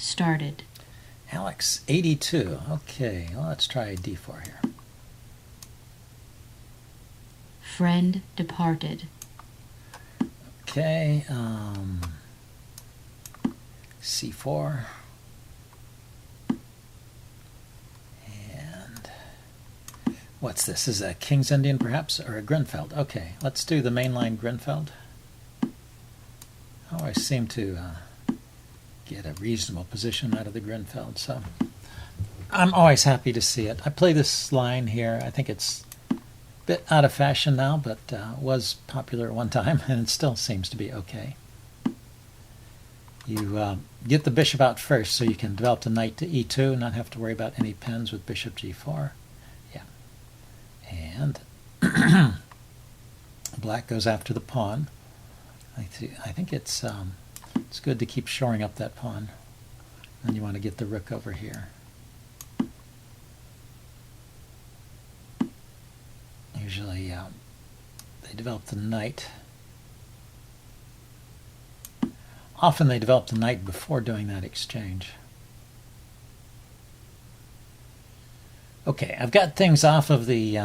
started. Alex, 82. Okay, well, let's try d4 here. Friend departed. Okay, c4. And what's this? Is a King's Indian perhaps, or a Grunfeld? Okay, let's do the mainline Grunfeld. I always seem to get a reasonable position out of the Grunfeld, so I'm always happy to see it. I play this line here. I think it's a bit out of fashion now, but was popular at one time, and it still seems to be okay. You get the bishop out first so you can develop the knight to e2 and not have to worry about any pens with bishop g4. Yeah. And black goes after the pawn. I think it's good to keep shoring up that pawn. And you want to get the rook over here. Usually they develop the knight. Often they develop the knight before doing that exchange. Okay, I've got things off of the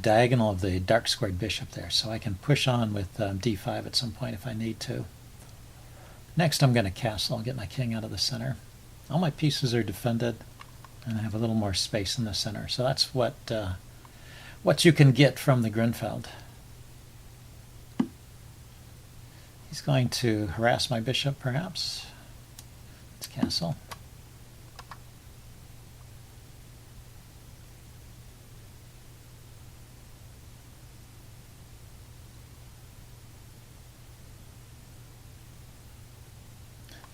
diagonal of the dark squared bishop there, so I can push on with d5 at some point if I need to. Next I'm going to castle and get my king out of the center. All my pieces are defended, and I have a little more space in the center. So that's what you can get from the Grunfeld. He's going to harass my bishop, perhaps. Let's castle.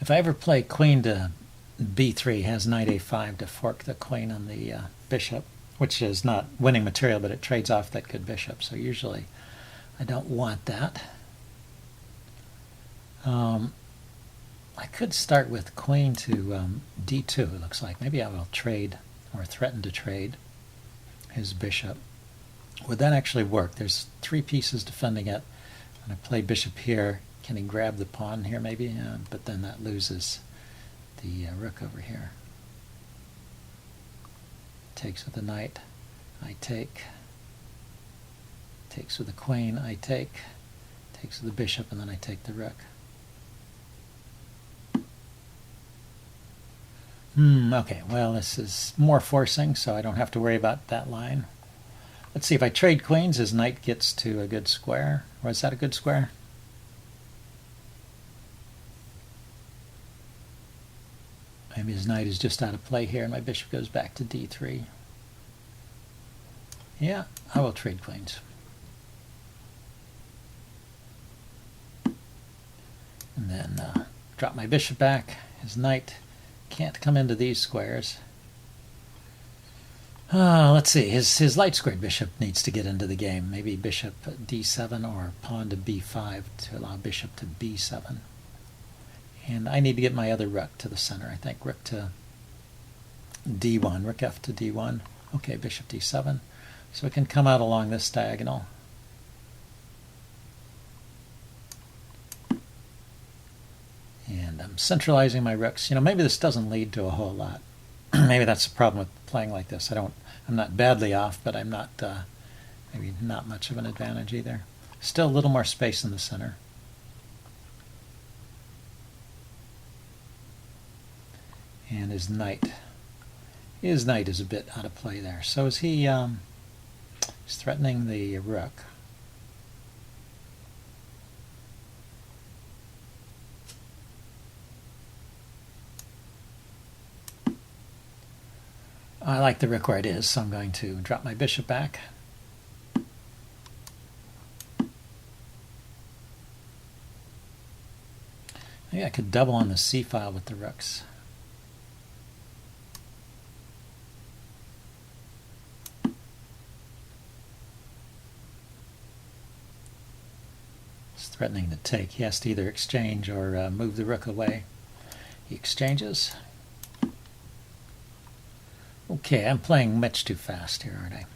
If I ever play queen to b3, has knight a5 to fork the queen on the bishop, which is not winning material, but it trades off that good bishop. So usually I don't want that. I could start with queen to d2, it looks like. Maybe I will trade or threaten to trade his bishop. Would that actually work? There's 3 pieces defending it. And I play bishop here. Can he grab the pawn here maybe? But then that loses the rook over here. Takes with the knight. I take. Takes with the queen. I take. Takes with the bishop, and then I take the rook. Okay, well, this is more forcing, so I don't have to worry about that line. Let's see, if I trade queens, his knight gets to a good square. Or is that a good square? Maybe his knight is just out of play here, and my bishop goes back to d3. Yeah, I will trade queens. And then drop my bishop back. His knight can't come into these squares. Let's see, his light squared bishop needs to get into the game. Maybe bishop d7 or pawn to b5 to allow bishop to b7. And I need to get my other rook to the center, I think. Rook to d1, rook f to d1. Okay, bishop d7. So it can come out along this diagonal. And I'm centralizing my rooks. You know, maybe this doesn't lead to a whole lot. Maybe that's the problem with playing like this. I'm not badly off, but I'm not maybe not much of an advantage either. Still a little more space in the center. And his knight is a bit out of play there. So is he? He's threatening the rook. I like the rook where it is, so I'm going to drop my bishop back. Maybe I could double on the c file with the rooks. He's threatening to take. He has to either exchange or move the rook away. He exchanges. Okay, I'm playing much too fast here, aren't I?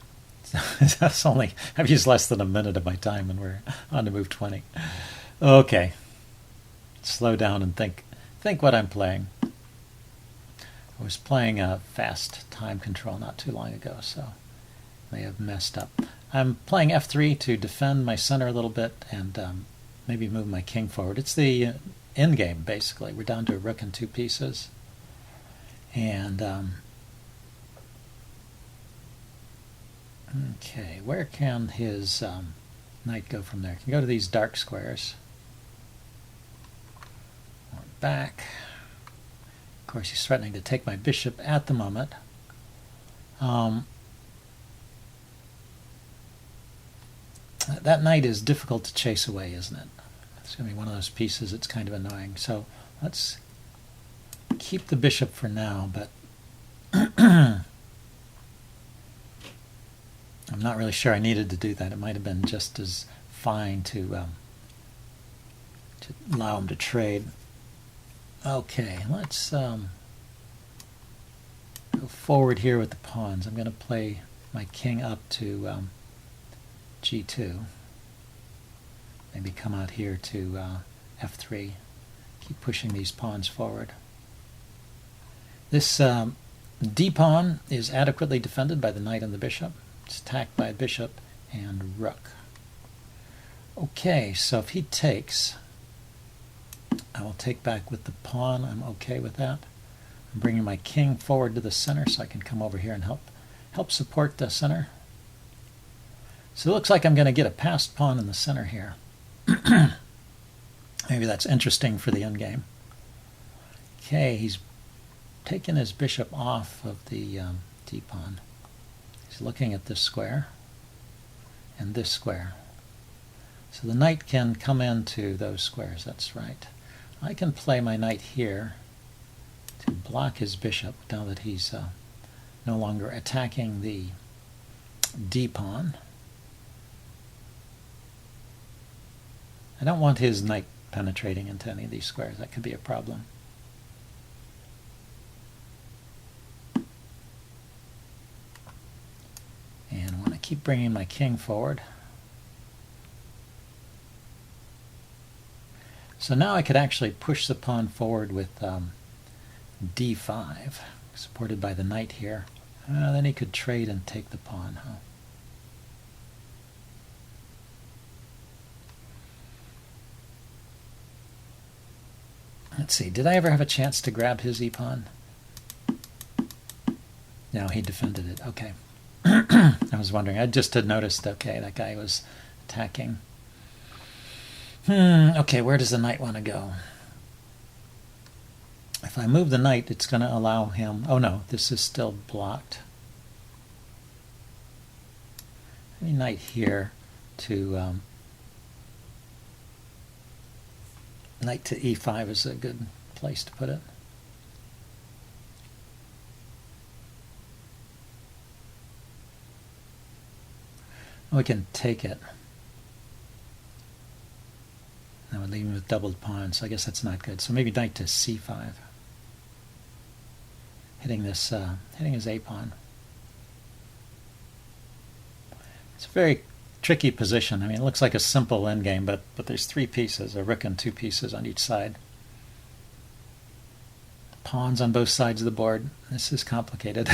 I've used less than a minute of my time and we're on to move 20. Okay. Slow down and think what I'm playing. I was playing a fast time control not too long ago, so I may have messed up. I'm playing f3 to defend my center a little bit and maybe move my king forward. It's the end game, basically. We're down to a rook and 2 pieces. And okay, where can his knight go from there? Can go to these dark squares. Or back. Of course, he's threatening to take my bishop at the moment. That knight is difficult to chase away, isn't it? It's going to be one of those pieces that's kind of annoying. So let's keep the bishop for now, but I'm not really sure I needed to do that. It might have been just as fine to allow him to trade. Okay, let's go forward here with the pawns. I'm going to play my king up to g2. Maybe come out here to f3. Keep pushing these pawns forward. This d-pawn is adequately defended by the knight and the bishop. It's attacked by bishop and rook. Okay, so if he takes, I will take back with the pawn. I'm okay with that. I'm bringing my king forward to the center so I can come over here and help support the center. So it looks like I'm going to get a passed pawn in the center here. Maybe that's interesting for the endgame. Okay, he's taken his bishop off of the d-pawn. He's looking at this square and this square. So the knight can come into those squares, that's right. I can play my knight here to block his bishop now that he's no longer attacking the d-pawn. I don't want his knight penetrating into any of these squares. That could be a problem. And I want to keep bringing my king forward. So now I could actually push the pawn forward with d5, supported by the knight here. Then he could trade and take the pawn, huh? Let's see, did I ever have a chance to grab his e-pawn? No, he defended it. Okay. I was wondering. I just had noticed, okay, that guy was attacking. Okay, where does the knight want to go? If I move the knight, it's going to allow him... Oh, no, this is still blocked. Maybe knight here to... Knight to e5 is a good place to put it. We can take it. That would leave me with doubled pawns, so I guess that's not good. So maybe knight to c5. Hitting his a-pawn. It's a very tricky position. I mean, it looks like a simple endgame, but there's 3 pieces, a rook and 2 pieces on each side. Pawns on both sides of the board. This is complicated.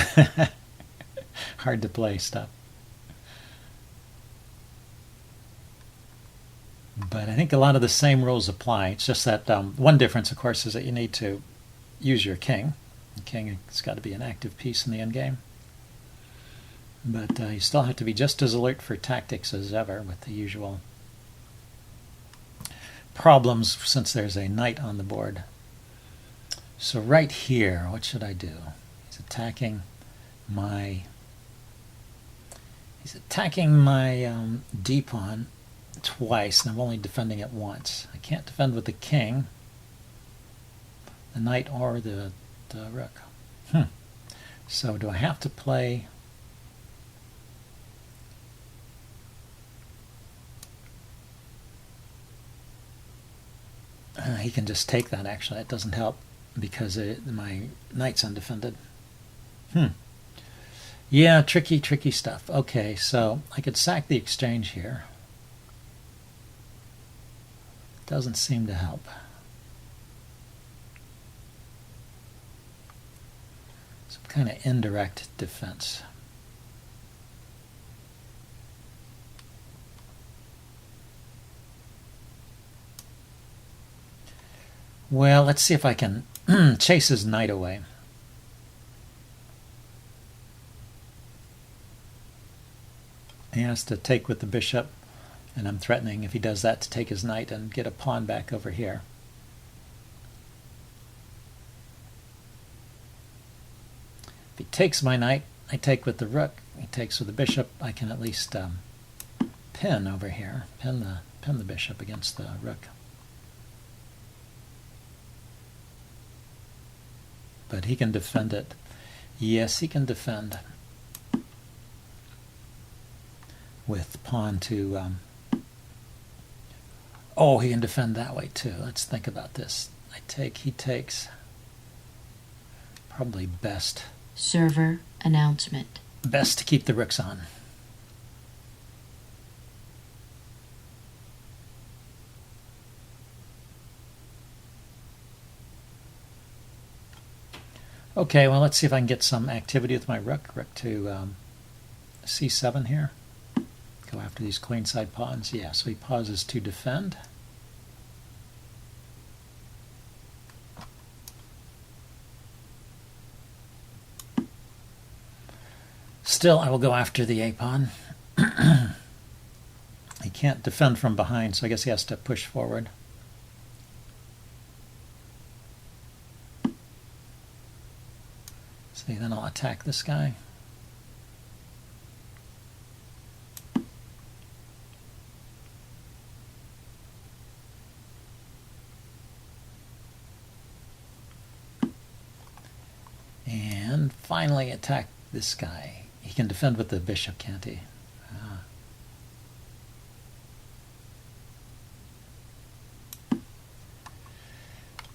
Hard to play stuff. But I think a lot of the same rules apply. It's just that one difference, of course, is that you need to use your king. The king has got to be an active piece in the endgame. But you still have to be just as alert for tactics as ever with the usual problems since there's a knight on the board. So right here, what should I do? He's attacking my d-pawn twice, and I'm only defending it once. I can't defend with the king, the knight, or the rook. So do I have to play... he can just take that, actually. It doesn't help because my knight's undefended. Yeah, tricky stuff. Okay, so I could sack the exchange here. Doesn't seem to help. some kind of indirect defense. Well, let's see if I can chase his knight away. He has to take with the bishop, and I'm threatening, if he does that, to take his knight and get a pawn back over here. If he takes my knight, I take with the rook. He takes with the bishop. I can at least pin over here, pin the bishop against the rook. But he can defend it. Yes, he can defend with pawn to... oh, he can defend that way too. Let's think about this. I take, he takes. Probably best. Server announcement. Best to keep the rooks on. Okay, well, let's see if I can get some activity with my rook. Rook to c7 here. Go after these queenside pawns. Yeah, so he pauses to defend. Still, I will go after the a-pawn. He can't defend from behind, so I guess he has to push forward. See, then I'll attack this guy. And finally attack this guy. He can defend with the bishop, can't he?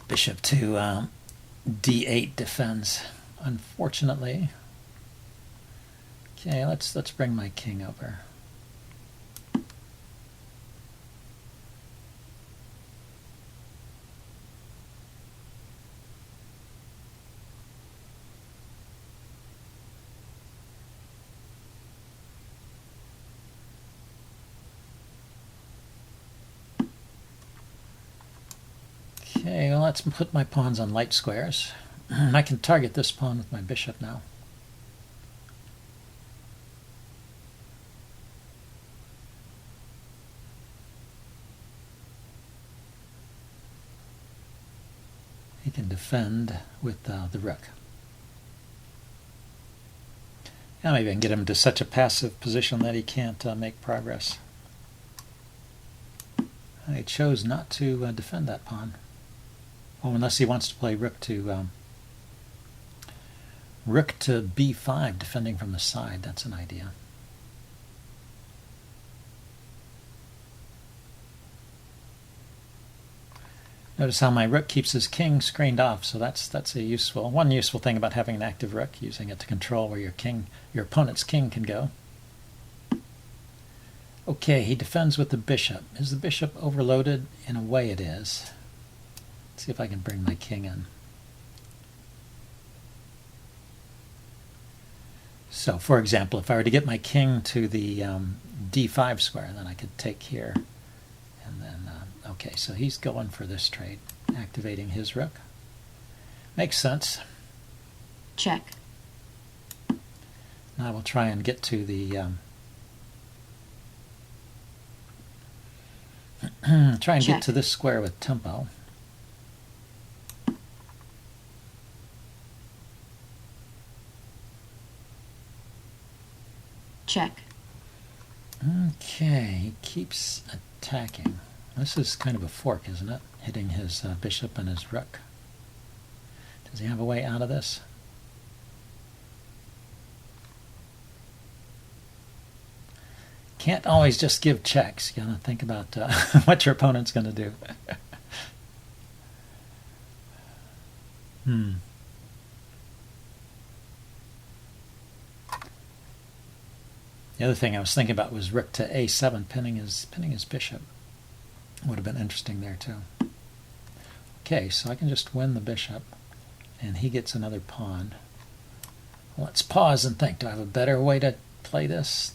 Bishop to d8 defends, unfortunately. Okay, let's bring my king over. Okay, well, let's put my pawns on light squares. I can target this pawn with my bishop now. He can defend with the rook. Yeah, maybe I can get him to such a passive position that he can't make progress. I chose not to defend that pawn. Oh, unless he wants to play rook to b5, defending from the side. That's an idea. Notice how my rook keeps his king screened off, so that's one useful thing about having an active rook, using it to control where your opponent's king can go. Okay, he defends with the bishop. Is the bishop overloaded? In a way it is. Let's see if I can bring my king in. So, for example, if I were to get my king to the d5 square, then I could take here. And then, okay, so he's going for this trade, activating his rook. Makes sense. Check. Now I will try and get to the... try and get to this square with tempo. Check. Okay, he keeps attacking. This is kind of a fork, isn't it? Hitting his bishop and his rook. Does he have a way out of this? Can't always just give checks. You gotta think about what your opponent's going to do. The other thing I was thinking about was rook to a7, pinning his bishop. Would have been interesting there too. Okay, so I can just win the bishop, and he gets another pawn. Let's pause and think. Do I have a better way to play this?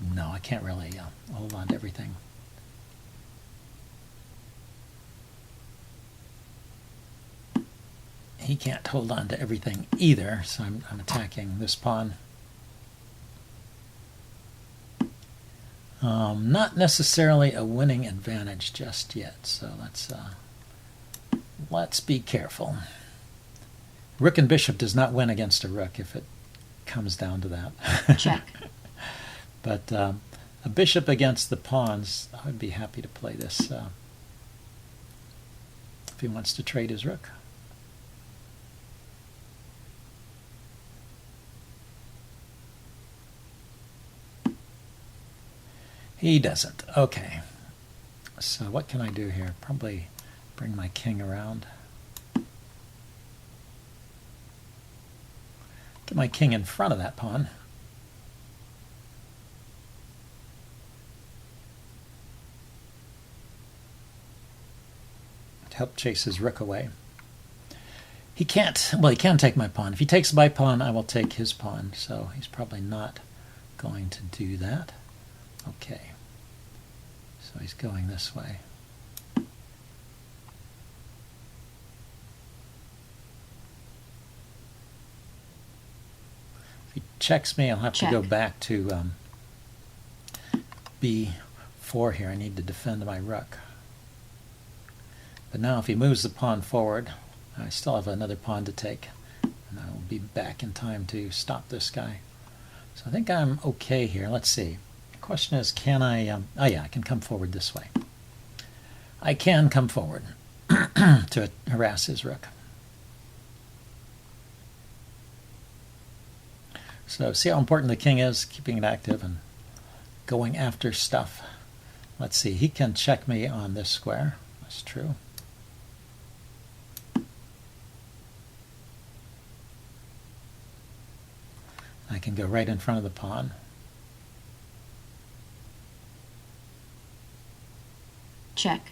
No, I can't really hold on to everything. He can't hold on to everything either, so I'm attacking this pawn. Not necessarily a winning advantage just yet, so let's be careful. Rook and bishop does not win against a rook if it comes down to that. Check. But a bishop against the pawns, I would be happy to play this if he wants to trade his rook. He doesn't. Okay. So what can I do here? Probably bring my king around. Get my king in front of that pawn. To help chase his rook away. He can't, well, he can take my pawn. If he takes my pawn, I will take his pawn. So he's probably not going to do that. Okay. So he's going this way. If he checks me, I'll have to go back to b4 here. I need to defend my rook. But now if he moves the pawn forward, I still have another pawn to take. And I will be back in time to stop this guy. So I think I'm okay here. Let's see. The question is, can I... oh yeah, I can come forward this way. I can come forward to harass his rook. So see how important the king is, keeping it active and going after stuff. Let's see, he can check me on this square. That's true. I can go right in front of the pawn. Check.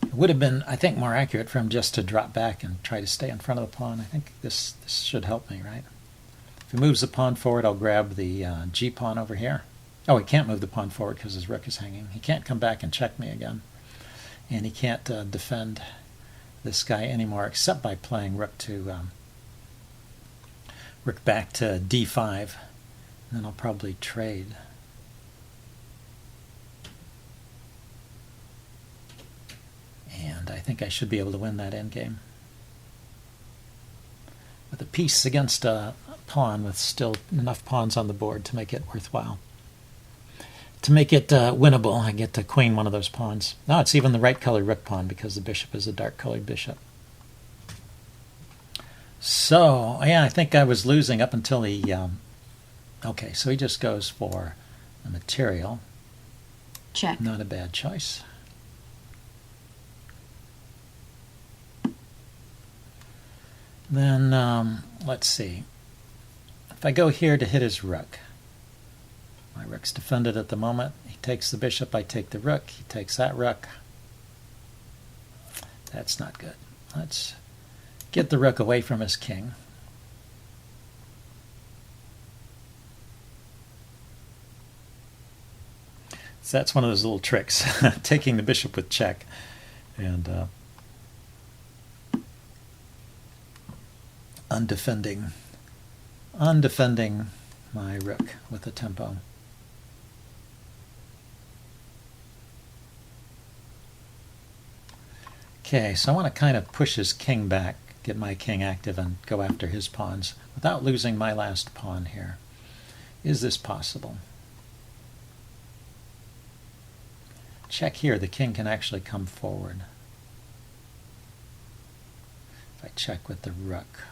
It would have been, I think, more accurate for him just to drop back and try to stay in front of the pawn. I think this should help me, right? If he moves the pawn forward, I'll grab the g-pawn over here. Oh, he can't move the pawn forward because his rook is hanging. He can't come back and check me again. And he can't defend this guy anymore except by playing rook back to d5. And then I'll probably trade. And I think I should be able to win that endgame. With a piece against a pawn with still enough pawns on the board to make it worthwhile. To make it winnable, I get to queen one of those pawns. No, it's even the right colored rook pawn because the bishop is a dark colored bishop. So, yeah, I think I was losing up until he... okay, so he just goes for the material. Check. Not a bad choice. Then, let's see. If I go here to hit his rook, my rook's defended at the moment. He takes the bishop, I take the rook. He takes that rook. That's not good. Let's get the rook away from his king. So that's one of those little tricks, taking the bishop with check and undefending my rook with the tempo. Okay, so I want to kind of push his king back, get my king active and go after his pawns without losing my last pawn here. Is this possible? Check here, the king can actually come forward. If I check with the rook.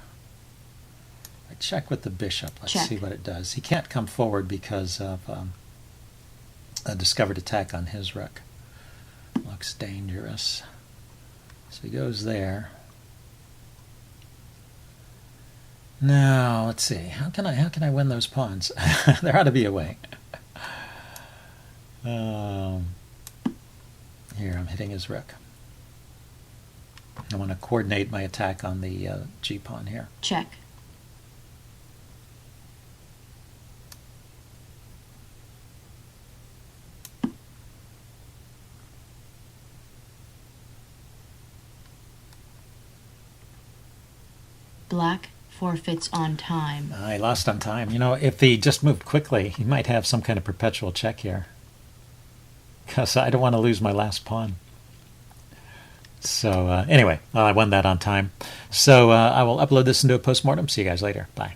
I check with the bishop. Let's see what it does. He can't come forward because of a discovered attack on his rook. Looks dangerous. So he goes there. Now, let's see. How can I win those pawns? There ought to be a way. Here, I'm hitting his rook. I want to coordinate my attack on the g-pawn here. Check. Black forfeits on time. I lost on time. You know, if he just moved quickly, he might have some kind of perpetual check here. Because I don't want to lose my last pawn. So anyway, I won that on time. So I will upload this into a postmortem. See you guys later. Bye.